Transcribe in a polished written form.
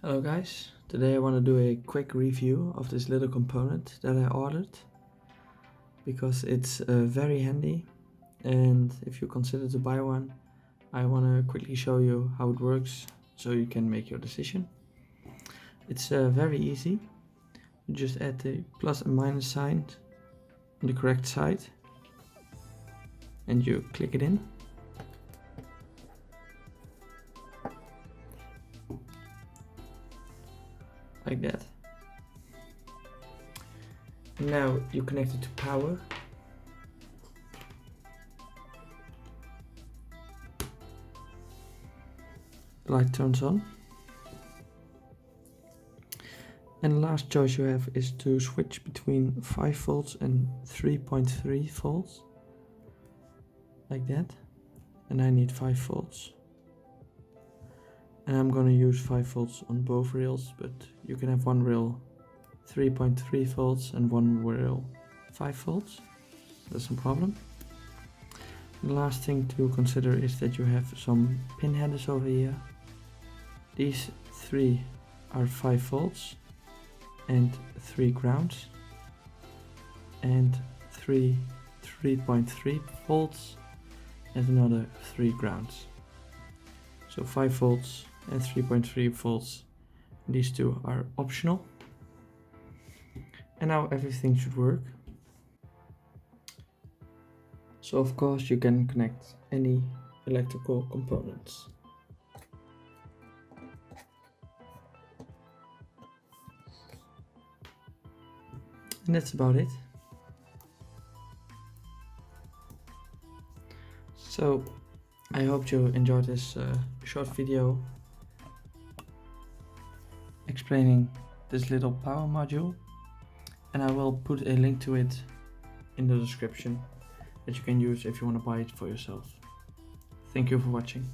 Hello guys, today I want to do a quick review of this little component that I ordered because it's very handy, and if you consider to buy one, I want to quickly show you how it works so you can make your decision. It's very easy. You just add the plus and minus sign on the correct side and you click it in. Like that. And now you connect it to power. The light turns on. And the last choice you have is to switch between 5 volts and 3.3 volts. Like that. And I need 5 volts. And I'm gonna use 5 volts on both rails, but you can have one rail 3.3 volts and one rail 5 volts. That's no problem. The last thing to consider is that you have some pin headers over here. These 3 are 5 volts and 3 grounds, and 3.3 volts and another 3 grounds. So 5 volts and 3.3 volts, these two are optional. And now everything should work. So of course you can connect any electrical components. And that's about it. So I hope you enjoyed this short video explaining this little power module, and I will put a link to it in the description that you can use if you want to buy it for yourself. Thank you for watching.